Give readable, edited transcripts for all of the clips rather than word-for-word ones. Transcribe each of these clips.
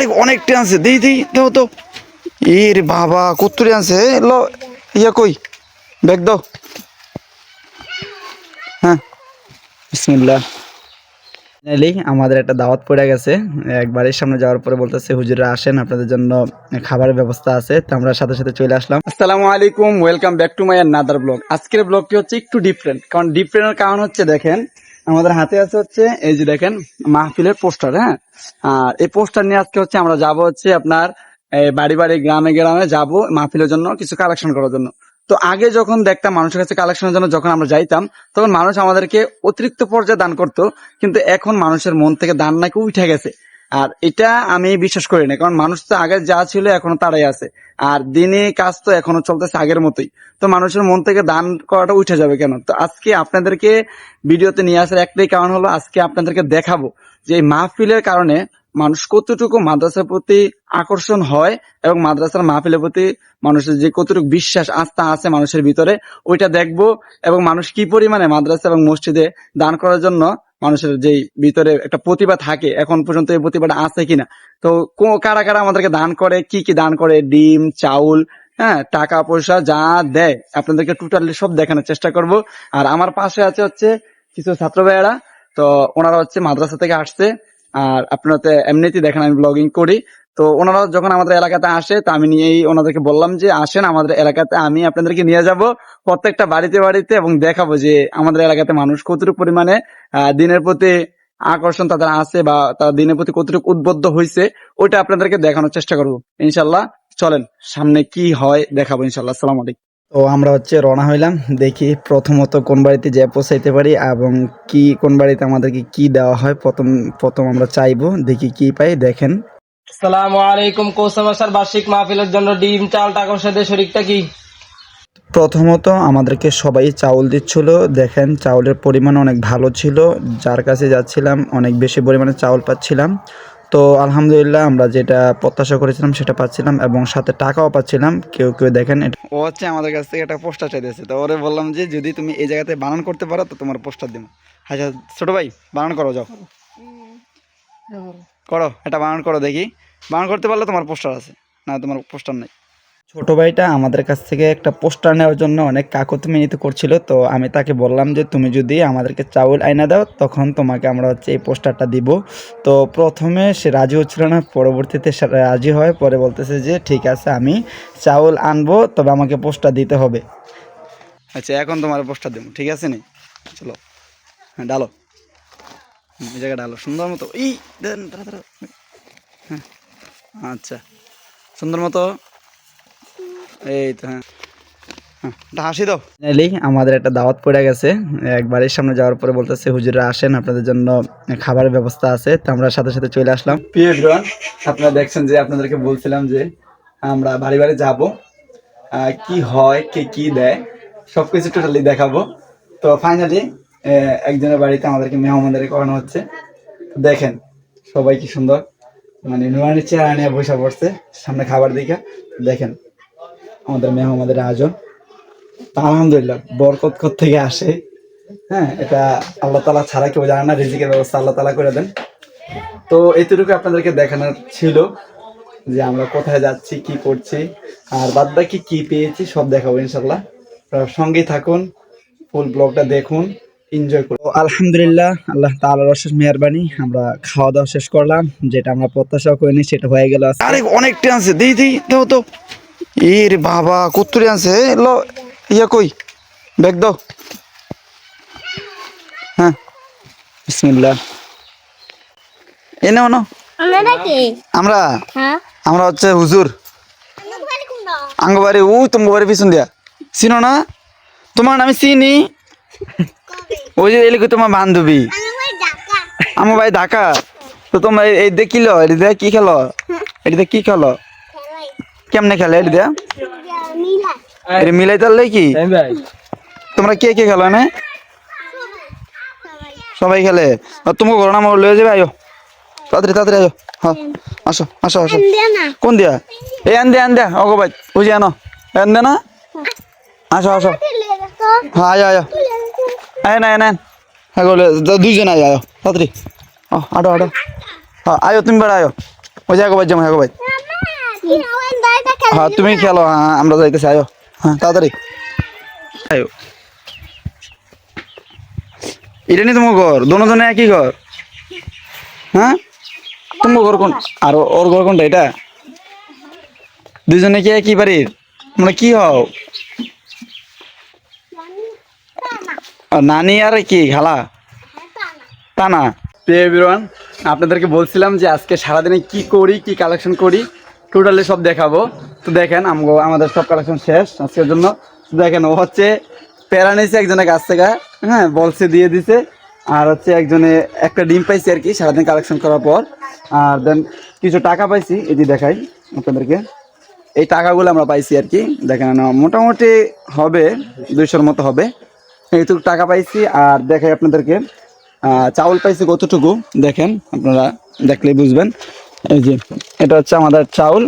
আরে অনেকটা আছে, দেই দেই দাও তো। এর বাবা কত্তুরি আছে লো, ইয়া কই ব্যাগ দাও। হ্যাঁ বিসমিল্লাহ। ফাইনালি আমাদের একটা দাওয়াত পড়ে গেছে। এক বাড়ির সামনে যাওয়ার পরে বলতেছে হুজুরা আসেন, আপনাদের জন্য খাবারের ব্যবস্থা আছে। তো আমরা সাথে সাথে চলে আসলাম। আসসালামু আলাইকুম, welcome back to my another blog. আজকের ব্লগটি হচ্ছে একটু ডিফারেন্ট, কারণ ডিফারেন্টের কারণ হচ্ছে দেখেন আমাদের হাতে আছে হচ্ছে এই যে দেখেন মাহফিলের পোস্টার। হ্যাঁ, আর এই পোস্টার নিয়ে আজকে হচ্ছে আমরা যাব হচ্ছে আপনার বাড়ি বাড়ি গ্রামে গ্রামে যাব মাহফিলের জন্য কিছু কালেকশন করার জন্য। তো আগে যখন দেখতাম মানুষের কাছে কালেকশনের জন্য যখন আমরা যাইতাম, তখন মানুষ আমাদেরকে অতিরিক্ত পর্যায়ে দান করতো, কিন্তু এখন মানুষের মন থেকে দান নাকি উঠে গেছে। আর এটা আমি বিশ্বাস করি না, কারণ মানুষ তো আগে যা ছিল এখনো তারাই আছে, আর দিনে কাজ তো এখনো চলতেছে আগের মতোই। তো মানুষের মন থেকে দান করাটা উঠে যাবে কেন? তো আজকে আপনাদেরকে ভিডিওতে নিয়ে আসার একটাই কারণ হলো, আজকে আপনাদেরকে দেখাবো যে এই মাহফিলের কারণে মানুষ কতটুকু মাদ্রাসার প্রতি আকর্ষণ হয়, এবং মাদ্রাসার মাহফিলের প্রতি মানুষের যে কতটুকু বিশ্বাস আস্থা আছে মানুষের ভিতরে, ওইটা দেখবো। এবং মানুষ কি পরিমাণে মাদ্রাসা এবং মসজিদে দান করার জন্য মানুষের যেই ভিতরে একটা প্রতিভা থাকে, এখন পর্যন্ত এই প্রতিভাটা আছে কিনা। তো কারা কারা আমাদেরকে দান করে, কি কি দান করে, ডিম, চাউল, হ্যাঁ, টাকা পয়সা যা দেয়, আপনাদেরকে টোটালি সব দেখানোর চেষ্টা করব। আর আমার পাশে আছে হচ্ছে কিছু ছাত্র ভাইয়েরা, তো ওনারা হচ্ছে মাদ্রাসা থেকে আসছে। আর আপনারা তো এমনিতেই দেখেন আমি ব্লগিং করি, তো ওনারা যখন আমাদের এলাকাতে আসে, তো আমি নিয়েই ওনাদেরকে বললাম যে আসেন আমাদের এলাকাতে, আমি আপনাদেরকে নিয়ে যাব প্রত্যেকটা বাড়িতে বাড়িতে, এবং দেখাবো যে আমাদের এলাকাতে মানুষ কতটুকু পরিমাণে দিনের প্রতি আকর্ষণ তাদের আছে, বা তারা দিনের প্রতি কতটুকু উদ্বুদ্ধ হয়েছে, ওইটা আপনাদেরকে দেখানোর চেষ্টা করবো ইনশাল্লাহ। চলেন সামনে কি হয় দেখাবো ইনশাল্লাহ। আসসালামু আলাইকুম। তো আমরা হচ্ছে রওনা হইলাম, দেখি প্রথমত কোন বাড়িতে যে পৌঁছাইতে পারি, এবং কি কোন বাড়িতে আমাদেরকে কি দেওয়া হয়। প্রথম প্রথম আমরা চাইবো, দেখি কি পাই। দেখেন, আসসালামু আলাইকুম। কৌসামাসার বার্ষিক মাহফিলের জন্য ডিম, চাল, টাকার সাথে শরীরটা কি? প্রথমত আমাদেরকে সবাই চাউল দিচ্ছিল। দেখেন চাউলের পরিমাণ অনেক ভালো ছিল, যার কাছে যাচ্ছিলাম অনেক বেশি পরিমাণে চাউল পাচ্ছিলাম। তো আলহামদুলিল্লাহ আমরা যেটা প্রত্যাশা করেছিলাম সেটা পাচ্ছিলাম, এবং সাথে টাকাও পাচ্ছিলাম। কেউ কেউ দেখেন ও হচ্ছে আমাদের কাছ থেকে একটা পোস্টার চাইতেছে, তো ওরে বললাম যে যদি তুমি এই জায়গাতে বানান করতে পারো তো তোমার পোস্টার দিব। আচ্ছা ছোট ভাই, বানান করো, যাও করো, এটা বানান করো, দেখি বানান করতে পারলে তোমার পোস্টার আছে, না তোমার পোস্টার নেই। ছোট ভাইটা আমাদের কাছ থেকে একটা পোস্টার নেওয়ার জন্য অনেক কাকুতি মিনতি করছিল। তো আমি তাকে বললাম যে তুমি যদি আমাদেরকে চাউল আইনা দাও তখন তোমাকে আমরা হচ্ছে এই পোস্টারটা দিব। তো প্রথমে সে রাজি হচ্ছিল না, পরবর্তীতে সে রাজি হয়, পরে বলতেছে যে ঠিক আছে আমি চাউল আনবো, তবে আমাকে পোস্টার দিতে হবে। আচ্ছা এখন তোমার পোস্টার দেবো, ঠিক আছে নি? চলো, হ্যাঁ ডালো, এই জায়গায় ডালো সুন্দর মতো। এই দেন, হ্যাঁ আচ্ছা সুন্দর মতো, এই তো, হ্যাঁ হাসি দাও। ফাইনালি আমাদের একটা দাওয়াত পড়ে গেছে। এক বাড়ির সামনে যাওয়ার পরে বলতেছে হুজুরা আসেন, আপনাদের জন্য খাবারের ব্যবস্থা আছে। তো আমরা সাথে সাথে চলে আসলাম। প্রিয় এভরিওয়ান, আপনারা দেখছেন যে আপনাদেরকে বলছিলাম যে আমরা বাড়ি বাড়ি যাব, কি হয়, কে কি দেয়, সবকিছু টোটালি দেখাবো। তো ফাইনালি একজনের বাড়িতে আমাদেরকে মেহমানদারি করানো হচ্ছে। দেখেন সবাই কি সুন্দর, মানে নুয়ানি চেয়ার নিয়ে বসে পড়ছে সামনে খাবার দিকে। দেখেন আমাদের মেহমানদের আয়োজন, আলহামদুলিল্লাহ বরকত থেকে আসে। হ্যাঁ, এটা আল্লাহ তালা ছাড়া কেউ জানে না, রিজিকের ব্যবস্থা আল্লাহ তালা করে দেন। তো এইটুকু আপনাদেরকে দেখানোর ছিল যে আমরা কোথায় যাচ্ছি, কি করছি, আর বাদ বাকি কি পেয়েছি সব দেখাবো ইনশাল্লাহ। সঙ্গেই থাকুন, ফুল ব্লগটা দেখুন, এনজয় করুন। আলহামদুলিল্লাহ আল্লাহ তাআলার অশেষ মেহেরবানি, আমরা খাওয়া দাওয়া শেষ করলাম, যেটা আমরা প্রত্যাশা করিনি সেটা হয়ে গেল। আরে অনেকটা আছে, দেই দেই দাও তো। এর বাবা কত্তুরি আছে লো, ইয়া কই ব্যাগ দাও। হ্যাঁ বিসমিল্লাহ। এনে না আমরা আমরা হচ্ছে হুজুর আঙ্গবাড়ি, ও তোমার বাড়ি পিছন দিয়া চিনো না? তোমার আমি চিনি, ওই যে এলিকে তোমার বান্ধবী, আমার ভাই ঢাকা। তো তোমার এই দেখিল, এটি দেখ কি খেলো, এটি দেখ কি খেলো, কেমনে খেলে এটি দেখ, এটা মিলাই তাহলে কি তোমরা কে কে খেলো না? সবাই খেলে। তোমাকে ঘর নাম লয়ে যাবে, আয়ো তাড়াতাড়ি তাড়াতাড়ি আয়ো। হ্যাঁ আসো আসো আসো। কোন দিয়া? এই আন দে আন দে, ওগো ভাই বুঝি আনো, আন দে না, আসো আসো। হ্যাঁ আয়ো আয়ো, আয় না না, হ্যাঁ দুইজন আয়, আয়ো তাড়াতাড়ি। আটো আটো, হ্যাঁ আয়ো তুমি বেড়া আয়ো। ওই যে ভাই জামাই ভাই হ্যাঁ তুমি খেলো, হ্যাঁ আমরা যাইতেছি, আয়ো হ্যাঁ তাড়াতাড়ি আয়ো। এটা নি তোমার ঘর, দোনো একই ঘর? হ্যাঁ তোমার ঘর কোন আর ওর ঘর কোনটা? এটা দুজনে কি একই বাড়ির? মানে কি হও? নানি আর কি খালা? তা না। প্রিয় এভরিওয়ান, আপনাদেরকে বলছিলাম যে আজকে সারাদিনে কি করি, কি কালেকশন করি, টোটালি সব দেখাবো। তো দেখেন আমাদের সব কালেকশন শেষ আজকের জন্য। দেখেন ও হচ্ছে প্যারা নিয়েছে একজনের কাছ থেকে, হ্যাঁ বলছে দিয়ে দিছে। আর হচ্ছে একজনে একটা ডিম পাইছি আর কি সারাদিন কালেকশন করার পর। আর দেন কিছু টাকা পাইছি, এই যে দেখাই আপনাদেরকে। এই টাকাগুলো আমরা পাইছি আর কি, দেখেন মোটামুটি হবে 200-র মতো হবে। এইটুকু টাকা পাইছি। আর দেখাই আপনাদেরকে চাউল পাইছি কতটুকু, দেখেন আপনারা দেখলেই বুঝবেন। এই যে এটা হচ্ছে আমাদের চাউল,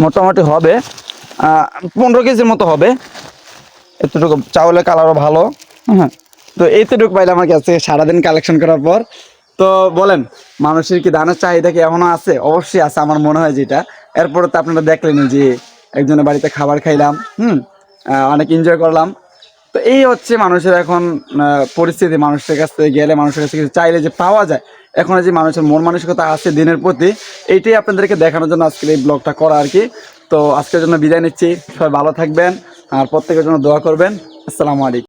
মোটামুটি হবে 15 কেজির মতো হবে। এতটুকু চাউলের কালারও ভালো, হ্যাঁ। তো এইটুকু পাইলে আমার কাছে সারাদিন কালেকশন করার পর। তো বলেন মানুষের কি ধানের চাহিদা কি এখনো আছে? অবশ্যই আছে আমার মনে হয় যেটা। এরপরে তো আপনারা দেখলেন যে একজনের বাড়িতে খাবার খাইলাম, অনেক এনজয় করলাম। তো এই হচ্ছে মানুষের এখন পরিস্থিতি। মানুষের কাছ থেকে গেলে, মানুষের কাছে কিছু চাইলে যে পাওয়া যায়, এখন যে মানুষের মন মানসিকতা আছে দিনের প্রতি, এইটাই আপনাদেরকে দেখানোর জন্য আজকের এই ব্লগটা করা আর কি। তো আজকের জন্য বিদায় নিচ্ছি, সবাই ভালো থাকবেন আর প্রত্যেকের জন্য দোয়া করবেন। আসসালামু আলাইকুম।